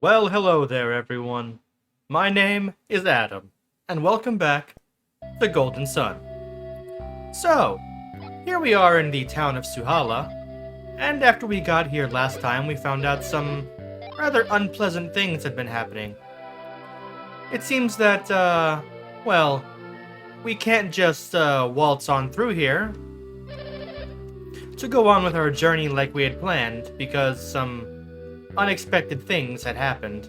Well, hello there, everyone. My name is Adam, and welcome back to the Golden Sun. So, here we are in the town of Suhala, and after we got here last time, we found out some rather unpleasant things had been happening. It seems that, well, we can't just waltz on through here to go on with our journey like we had planned, because some unexpected things had happened.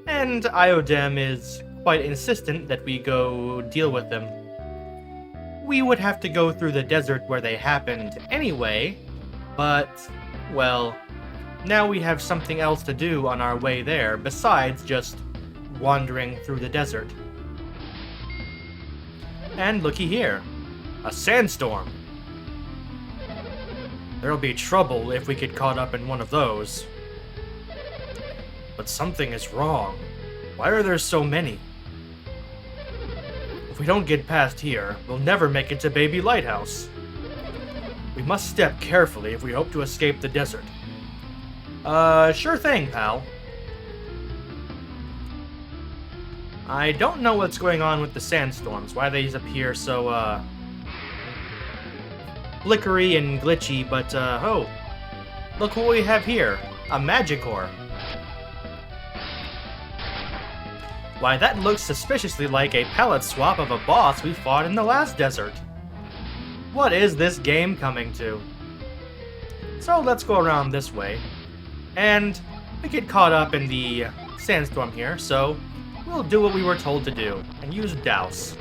And Iodem is quite insistent that we go deal with them. We would have to go through the desert where they happened anyway, but, well, now we have something else to do on our way there besides just wandering through the desert. And looky here, a sandstorm. There'll be trouble if we get caught up in one of those. But something is wrong. Why are there so many? If we don't get past here, we'll never make it to Baby Lighthouse. We must step carefully if we hope to escape the desert. Sure thing, pal. I don't know what's going on with the sandstorms, why they appear so, flickery and glitchy, but, oh. Look what we have here. A magic ore. Why, that looks suspiciously like a palette swap of a boss we fought in the last desert. What is this game coming to? So let's go around this way. And we get caught up in the sandstorm here, so we'll do what we were told to do, and use Douse.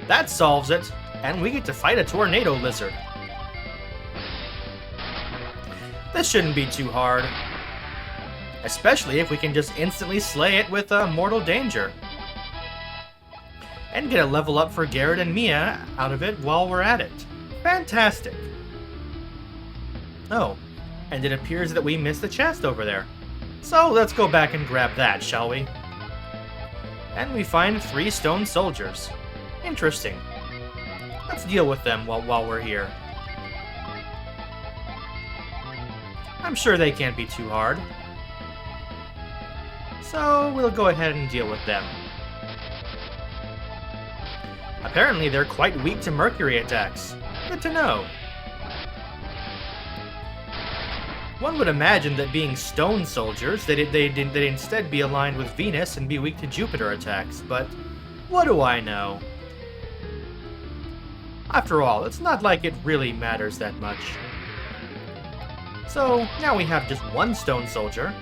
That solves it, and we get to fight a tornado lizard. This shouldn't be too hard. Especially if we can just instantly slay it with Mortal Danger. And get a level up for Garrett and Mia out of it while we're at it. Fantastic! Oh, and it appears that we missed the chest over there. So let's go back and grab that, shall we? And we find 3 stone soldiers. Interesting. Let's deal with them while we're here. I'm sure they can't be too hard. So we'll go ahead and deal with them. Apparently they're quite weak to mercury attacks. Good to know. One would imagine that being stone soldiers, they'd instead be aligned with Venus and be weak to Jupiter attacks, but what do I know? After all, it's not like it really matters that much. So now we have just 1 stone soldier.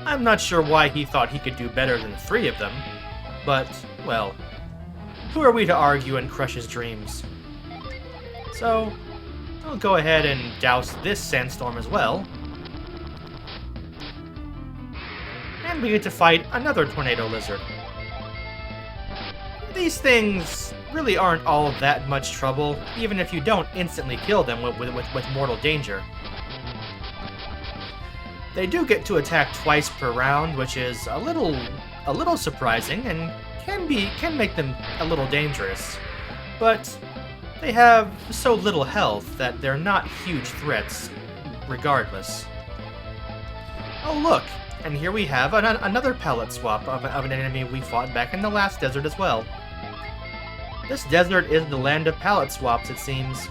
I'm not sure why he thought he could do better than 3 of them, but, well, who are we to argue and crush his dreams? So, I'll go ahead and douse this sandstorm as well. And we get to fight another tornado lizard. These things really aren't all that much trouble, even if you don't instantly kill them with Mortal Danger. They do get to attack twice per round, which is a little surprising and can make them a little dangerous. But they have so little health that they're not huge threats, regardless. Oh look, and here we have another palette swap of an enemy we fought back in the last desert as well. This desert is the land of palette swaps, it seems.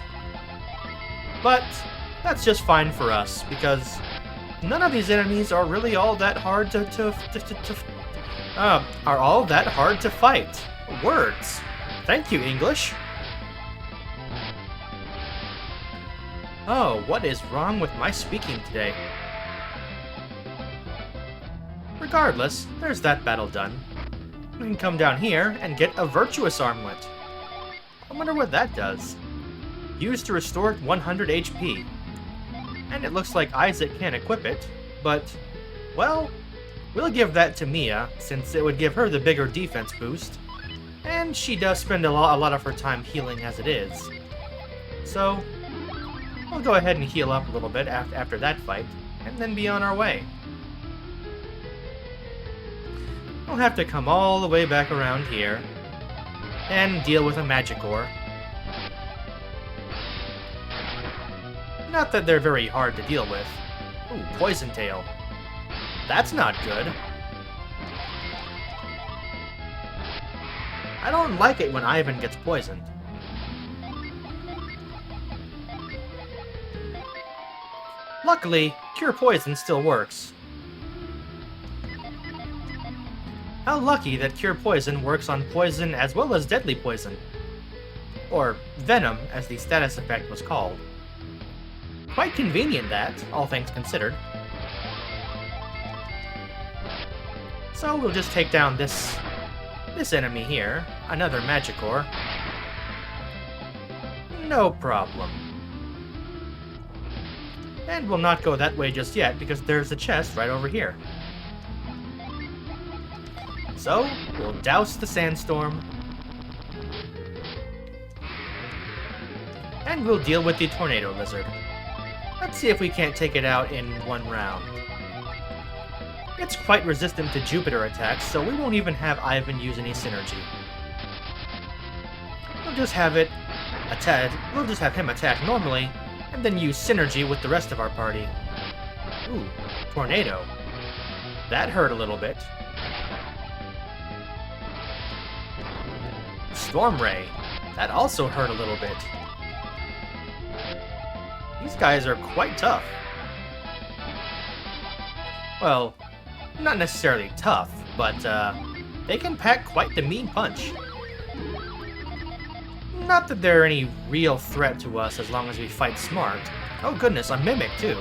But that's just fine for us, because none of these enemies are really all that hard are all that hard to fight. Words. Thank you, English. Oh, what is wrong with my speaking today? Regardless, there's that battle done. We can come down here and get a Virtuous Armlet. I wonder what that does. Used to restore 100 HP. And it looks like Isaac can equip it, but, well, we'll give that to Mia, since it would give her the bigger defense boost, and she does spend a lot of her time healing as it is. So, we'll go ahead and heal up a little bit after that fight, and then be on our way. We'll have to come all the way back around here, and deal with a magic ore. Not that they're very hard to deal with. Ooh, Poison Tail. That's not good. I don't like it when Ivan gets poisoned. Luckily, Cure Poison still works. How lucky that Cure Poison works on poison as well as deadly poison. Or Venom, as the status effect was called. Quite convenient that, all things considered. So we'll just take down this enemy here, another Magicore. No problem. And we'll not go that way just yet, because there's a chest right over here. So, we'll douse the Sandstorm. And we'll deal with the Tornado Lizard. Let's see if we can't take it out in one round. It's quite resistant to Jupiter attacks, so we won't even have Ivan use any synergy. We'll just have him attack normally, and then use synergy with the rest of our party. Ooh, Tornado. That hurt a little bit. Storm Ray. That also hurt a little bit. These guys are quite tough. Well, not necessarily tough, but they can pack quite the mean punch. Not that they're any real threat to us as long as we fight smart. Oh goodness, a Mimic too.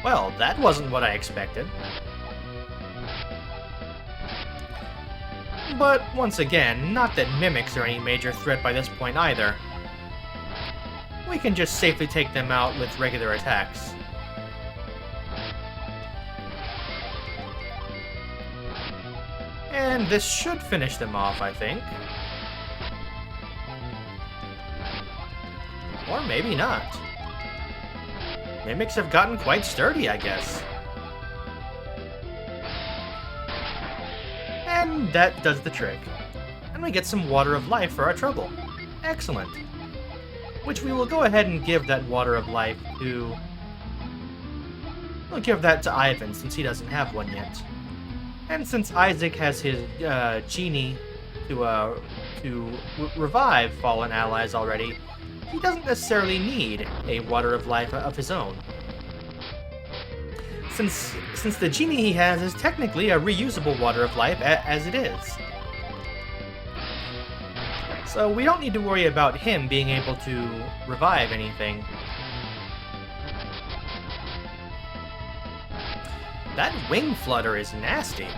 Well, that wasn't what I expected. But once again, not that Mimics are any major threat by this point either. We can just safely take them out with regular attacks. And this should finish them off, I think. Or maybe not. Mimics have gotten quite sturdy, I guess. And that does the trick. And we get some Water of Life for our trouble. Excellent. Which we will go ahead and give that Water of Life to... We'll give that to Ivan, since he doesn't have one yet. And since Isaac has his Genie to revive fallen allies already, he doesn't necessarily need a Water of Life of his own. Since the Genie he has is technically a reusable Water of Life as it is. So we don't need to worry about him being able to revive anything. That Wing Flutter is nasty.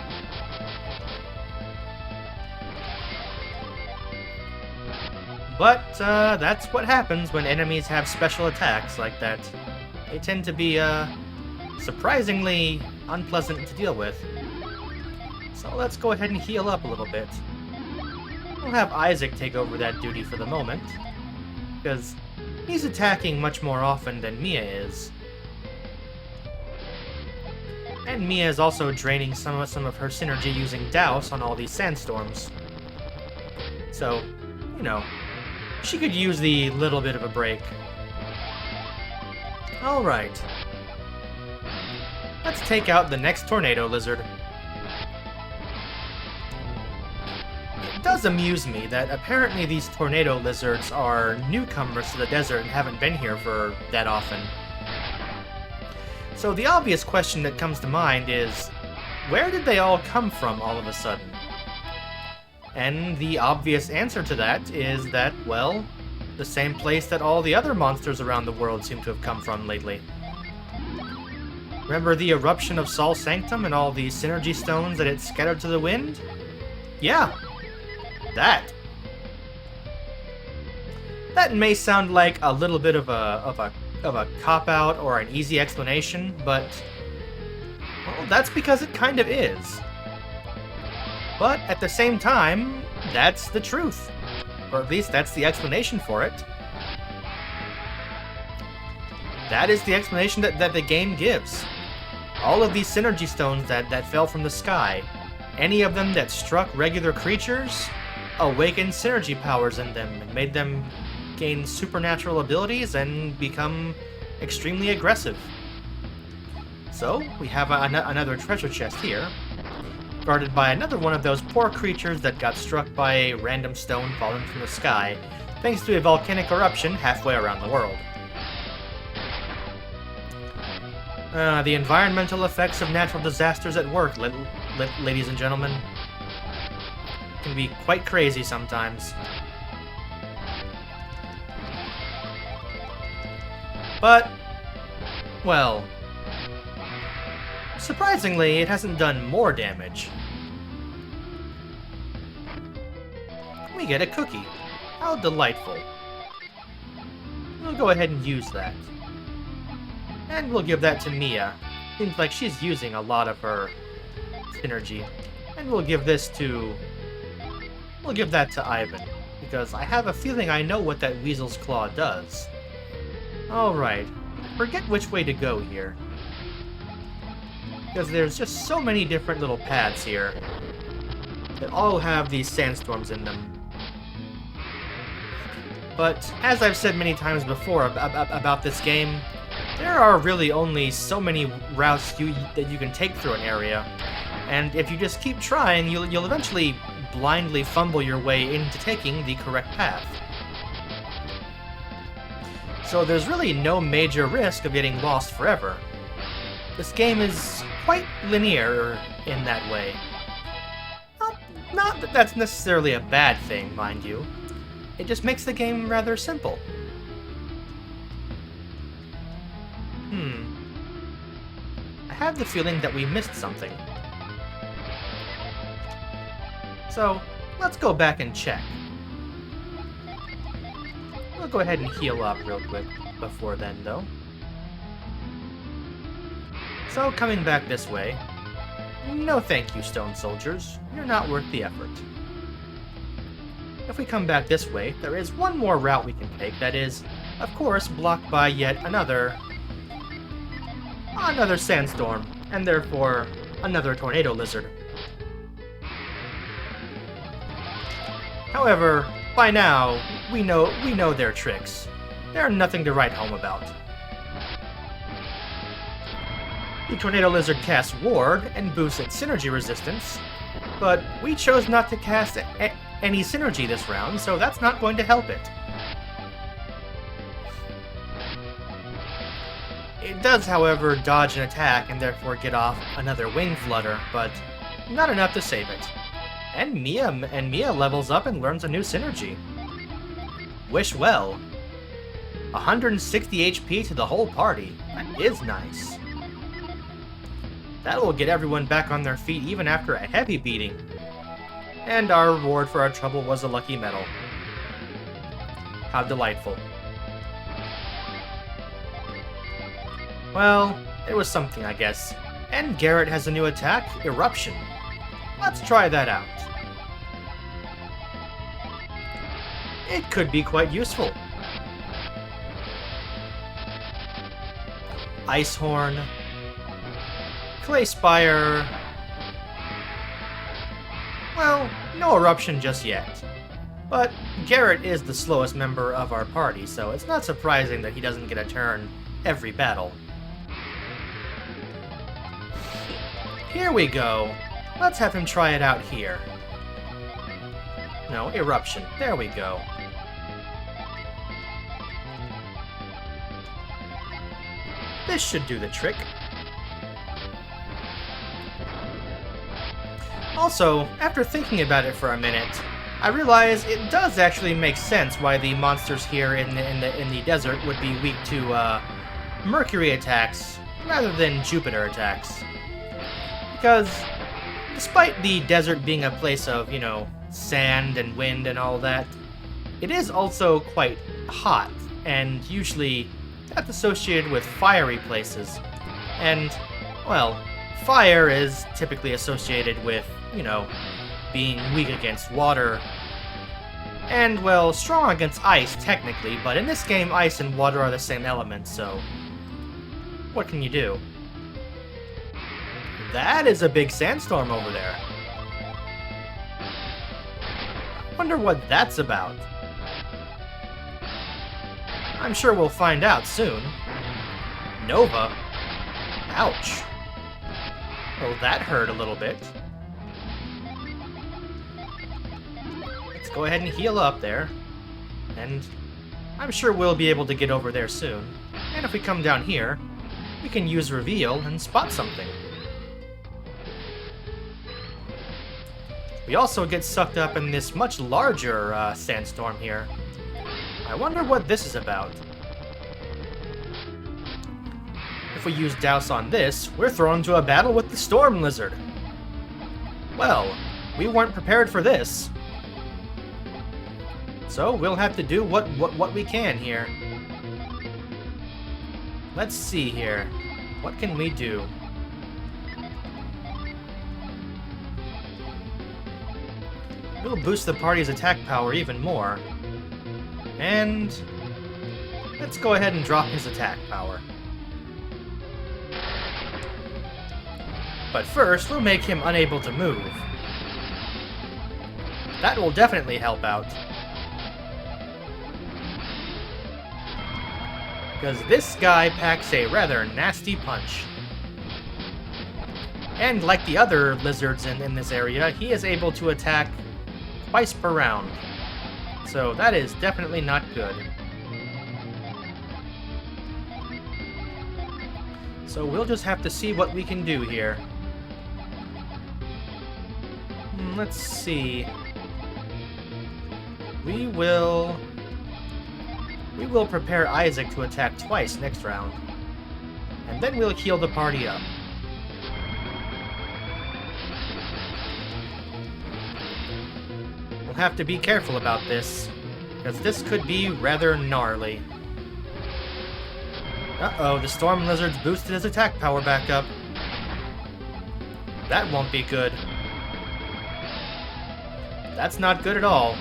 But that's what happens when enemies have special attacks like that. They tend to be surprisingly unpleasant to deal with. So let's go ahead and heal up a little bit. We'll have Isaac take over that duty for the moment, because he's attacking much more often than Mia is. And Mia is also draining some of her synergy using Douse on all these Sandstorms. So, you know, she could use the little bit of a break. Alright. Let's take out the next Tornado Lizard. It does amuse me that apparently these Tornado Lizards are newcomers to the desert and haven't been here for that often. So the obvious question that comes to mind is, where did they all come from all of a sudden? And the obvious answer to that is that, well, the same place that all the other monsters around the world seem to have come from lately. Remember the eruption of Sol Sanctum and all the synergy stones that it scattered to the wind? Yeah, that. That may sound like a little bit of a cop-out or an easy explanation, but, well, that's because it kind of is. But at the same time, that's the truth. Or at least that's the explanation for it. That is the explanation that the game gives. All of these synergy stones that fell from the sky, any of them that struck regular creatures, awakened synergy powers in them and made them gain supernatural abilities and become extremely aggressive. So, we have another treasure chest here, guarded by another one of those poor creatures that got struck by a random stone falling from the sky, thanks to a volcanic eruption halfway around the world. The environmental effects of natural disasters at work, ladies and gentlemen, can be quite crazy sometimes. But, well, surprisingly, it hasn't done more damage. We get a cookie. How delightful. We'll go ahead and use that. And we'll give that to Mia. Seems like she's using a lot of her synergy. And we'll give this to... We'll give that to Ivan. Because I have a feeling I know what that Weasel's Claw does. Alright. Forget which way to go here. Because there's just so many different little paths here that all have these sandstorms in them. But, as I've said many times before about this game, there are really only so many routes that you can take through an area, and if you just keep trying, you'll eventually blindly fumble your way into taking the correct path. So there's really no major risk of getting lost forever. This game is quite linear in that way. Not that that's necessarily a bad thing, mind you. It just makes the game rather simple. I have the feeling that we missed something. So, let's go back and check. We'll go ahead and heal up real quick before then, though. So, coming back this way, no thank you, stone soldiers. You're not worth the effort. If we come back this way, there is one more route we can take that is, of course, blocked by yet another sandstorm, and therefore another tornado lizard. However, by now, we know their tricks. They're nothing to write home about. The tornado lizard casts ward and boosts its synergy resistance, but we chose not to cast any synergy this round, so that's not going to help it. It does, however, dodge an attack and therefore get off another wing flutter, but not enough to save it. And Mia levels up and learns a new synergy. Wish well. 160 HP to the whole party. That is nice. That will get everyone back on their feet even after a heavy beating. And our reward for our trouble was a lucky medal. How delightful. Well, it was something, I guess. And Garrett has a new attack, Eruption. Let's try that out. It could be quite useful. Ice Horn. Clay Spire. Well, no Eruption just yet. But Garrett is the slowest member of our party, so it's not surprising that he doesn't get a turn every battle. Here we go. Let's have him try it out here. No, Eruption. There we go. This should do the trick. Also, after thinking about it for a minute, I realize it does actually make sense why the monsters here in the desert would be weak to Mercury attacks rather than Jupiter attacks. Because despite the desert being a place of, sand and wind and all that, it is also quite hot, and usually that's associated with fiery places. And, well, fire is typically associated with, being weak against water. And, well, strong against ice, technically, but in this game, ice and water are the same element, so what can you do? That is a big sandstorm over there. Wonder what that's about. I'm sure we'll find out soon. Nova? Ouch. Well, that hurt a little bit. Let's go ahead and heal up there. And I'm sure we'll be able to get over there soon. And if we come down here, we can use Reveal and spot something. We also get sucked up in this much larger Sandstorm here. I wonder what this is about. If we use Douse on this, we're thrown into a battle with the Storm Lizard. Well, we weren't prepared for this. So we'll have to do what we can here. Let's see here. What can we do? We'll boost the party's attack power even more. And let's go ahead and drop his attack power. But first, we'll make him unable to move. That will definitely help out. Because this guy packs a rather nasty punch. And like the other lizards in this area, he is able to attack twice per round. So that is definitely not good. So we'll just have to see what we can do here. Let's see. We will prepare Isaac to attack twice next round. And then we'll heal the party up. We'll have to be careful about this, because this could be rather gnarly. Uh-oh, the Storm Lizard's boosted his attack power back up. That won't be good. That's not good at all.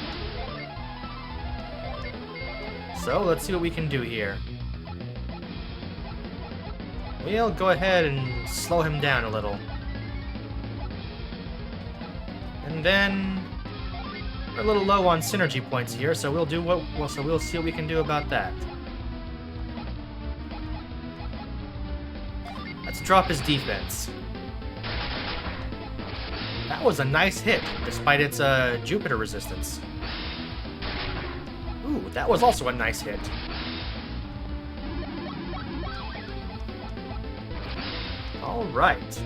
So, let's see what we can do here. We'll go ahead and slow him down a little. And then we're a little low on synergy points here, so we'll see what we can do about that. Let's drop his defense. That was a nice hit, despite its Jupiter resistance. Ooh, that was also a nice hit. Alright.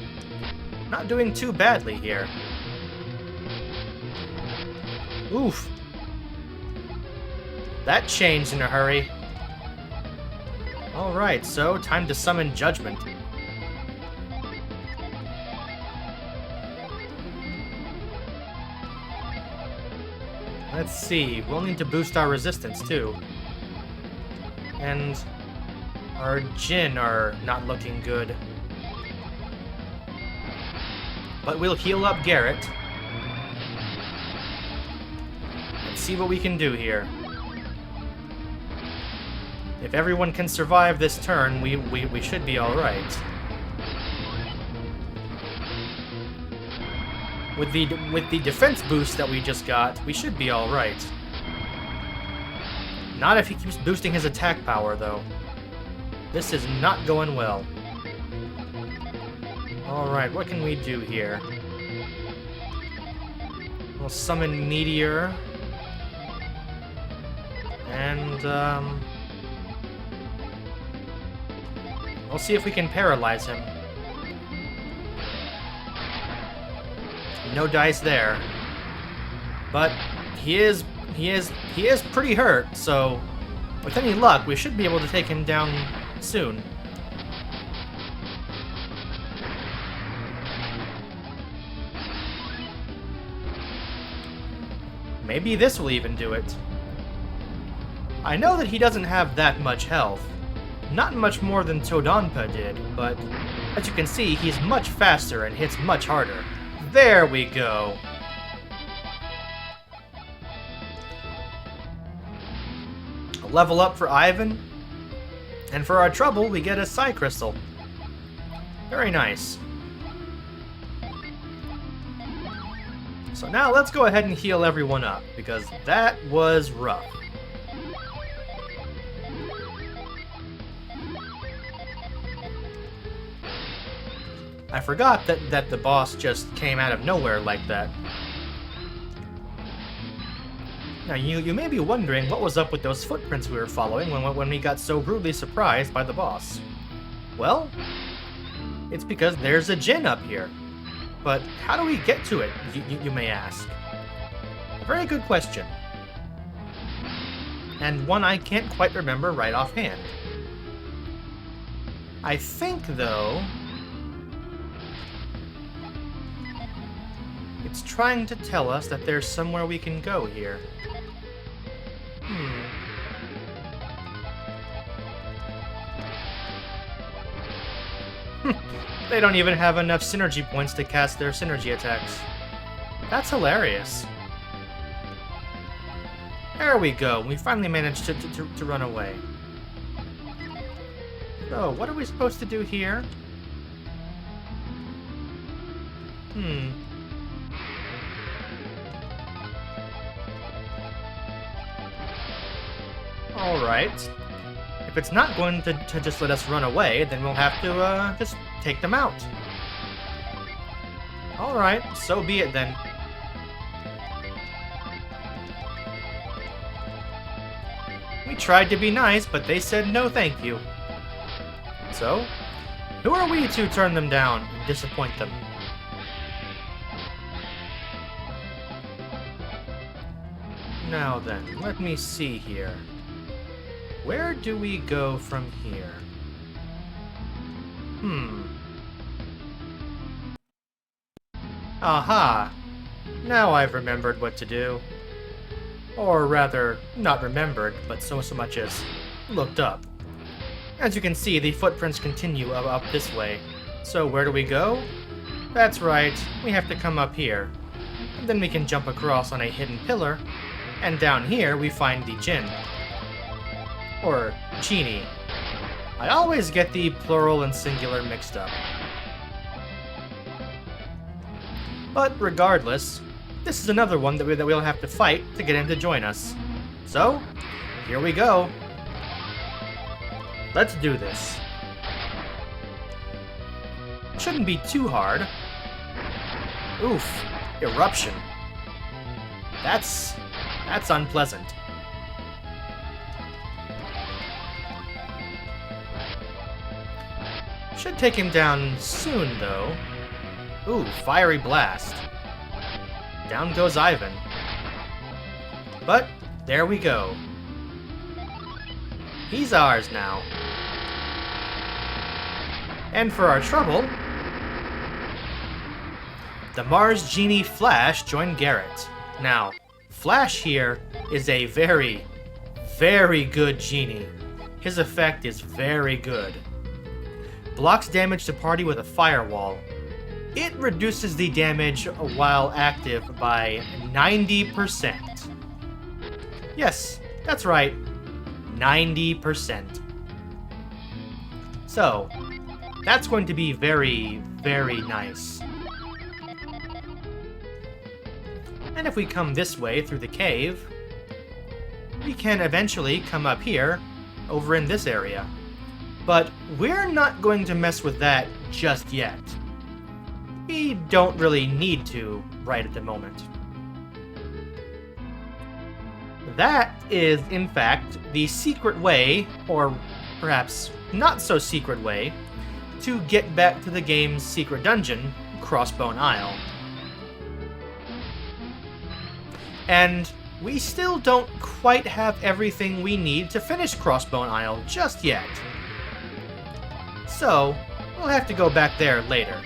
Not doing too badly here. Oof. That changed in a hurry. Alright, so time to summon Judgment. Let's see, we'll need to boost our resistance too. And our Jinn are not looking good. But we'll heal up Garrett. And see what we can do here. If everyone can survive this turn, we should be alright. With the defense boost that we just got, we should be alright. Not if he keeps boosting his attack power, though. This is not going well. Alright, what can we do here? We'll summon Meteor. And, we'll see if we can paralyze him. No dice there. But he is pretty hurt, so with any luck, we should be able to take him down soon. Maybe this will even do it. I know that he doesn't have that much health. Not much more than Todonpa did, but as you can see, he's much faster and hits much harder. There we go. A level up for Ivan. And for our trouble, we get a Psi Crystal. Very nice. So now let's go ahead and heal everyone up, because that was rough. I forgot that the boss just came out of nowhere like that. Now, you may be wondering what was up with those footprints we were following when we got so rudely surprised by the boss. Well, it's because there's a djinn up here. But how do we get to it, you may ask? A very good question. And one I can't quite remember right offhand. I think, though, it's trying to tell us that there's somewhere we can go here. They don't even have enough synergy points to cast their synergy attacks. That's hilarious. There we go. We finally managed to run away. So, what are we supposed to do here? Alright. If it's not going to just let us run away, then we'll have to just take them out. Alright, so be it then. We tried to be nice, but they said no thank you. So, who are we to turn them down and disappoint them? Now then, let me see here. Where do we go from here? Aha! Now I've remembered what to do. Or rather, not remembered, but so much as looked up. As you can see, the footprints continue up this way. So where do we go? That's right, we have to come up here. And then we can jump across on a hidden pillar, and down here we find the djinn. Or Genie. I always get the plural and singular mixed up. But regardless, this is another one that we'll have to fight to get him to join us. So, here we go. Let's do this. Shouldn't be too hard. Oof, eruption. That's unpleasant. Should take him down soon, though. Ooh, fiery blast. Down goes Ivan. But, there we go. He's ours now. And for our trouble, the Mars Genie Flash joined Garrett. Now, Flash here is a very, very good genie. His effect is very good. Blocks damage to party with a firewall. It reduces the damage while active by 90%. Yes, that's right, 90%. So, that's going to be very, very nice. And if we come this way through the cave, we can eventually come up here, over in this area. But we're not going to mess with that just yet. We don't really need to right at the moment. That is, in fact, the secret way, or perhaps not so secret way, to get back to the game's secret dungeon, Crossbone Isle. And we still don't quite have everything we need to finish Crossbone Isle just yet. So, we'll have to go back there later.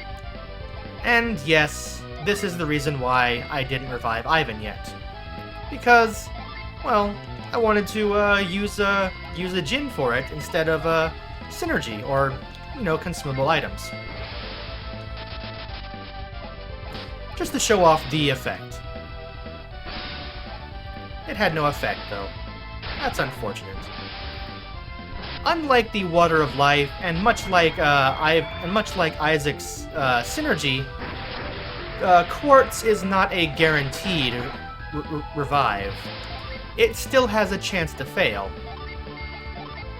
And yes, this is the reason why I didn't revive Ivan yet. Because, well, I wanted to use a djinn for it instead of synergy or, consumable items. Just to show off the effect. It had no effect, though. That's unfortunate. Unlike the Water of Life, and much like Isaac's synergy, Quartz is not a guaranteed revive. It still has a chance to fail.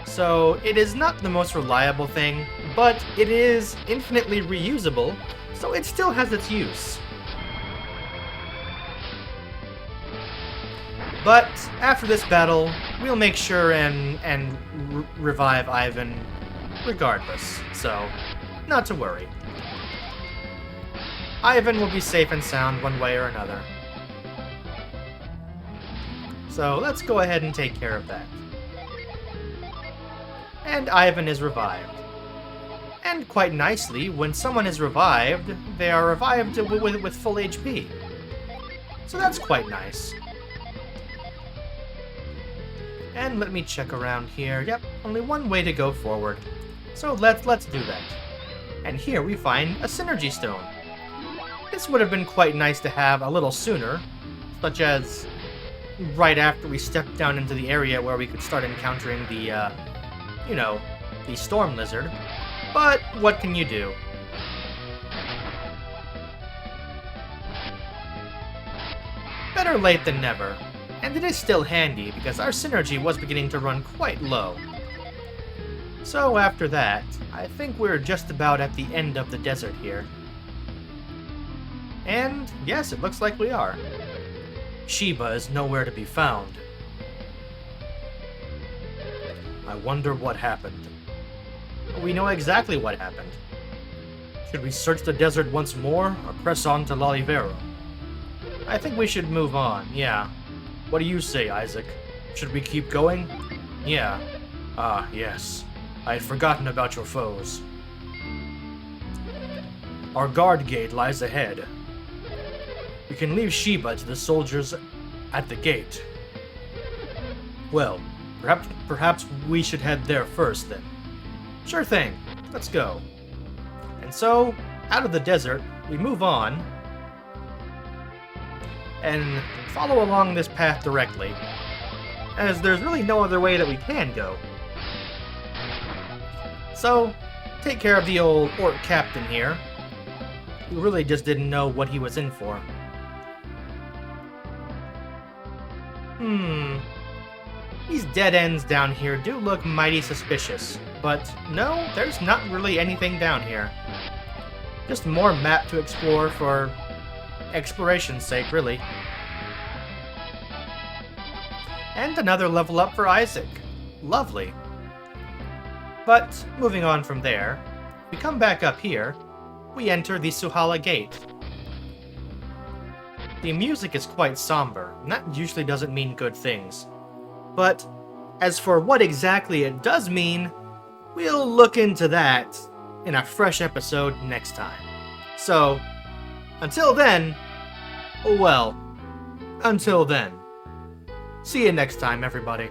So it is not the most reliable thing, but it is infinitely reusable, so it still has its use. But after this battle, we'll make sure and revive Ivan regardless, so not to worry. Ivan will be safe and sound one way or another. So let's go ahead and take care of that. And Ivan is revived. And quite nicely, when someone is revived, they are revived with full HP. So that's quite nice. And let me check around here. Yep, only one way to go forward. So let's do that. And here we find a synergy stone. This would have been quite nice to have a little sooner, such as right after we stepped down into the area where we could start encountering the, the storm lizard. But what can you do? Better late than never. And it is still handy because our synergy was beginning to run quite low. So after that, I think we're just about at the end of the desert here. And yes, it looks like we are. Sheba is nowhere to be found. I wonder what happened. We know exactly what happened. Should we search the desert once more, or press on to Lalivero? I think we should move on, yeah. What do you say, Isaac? Should we keep going? Yeah. Ah, yes. I had forgotten about your foes. Our guard gate lies ahead. We can leave Sheba to the soldiers at the gate. Well, perhaps we should head there first, then. Sure thing. Let's go. And so, out of the desert, we move on and follow along this path directly, as there's really no other way that we can go. So, take care of the old orc captain here, who really just didn't know what he was in for. These dead ends down here do look mighty suspicious, but no, there's not really anything down here. Just more map to explore for exploration's sake, really. And another level up for Isaac. Lovely. But, moving on from there, we come back up here, we enter the Suhala Gate. The music is quite somber, and that usually doesn't mean good things. But, as for what exactly it does mean, we'll look into that in a fresh episode next time. So, until then, well, until then. See you next time, everybody.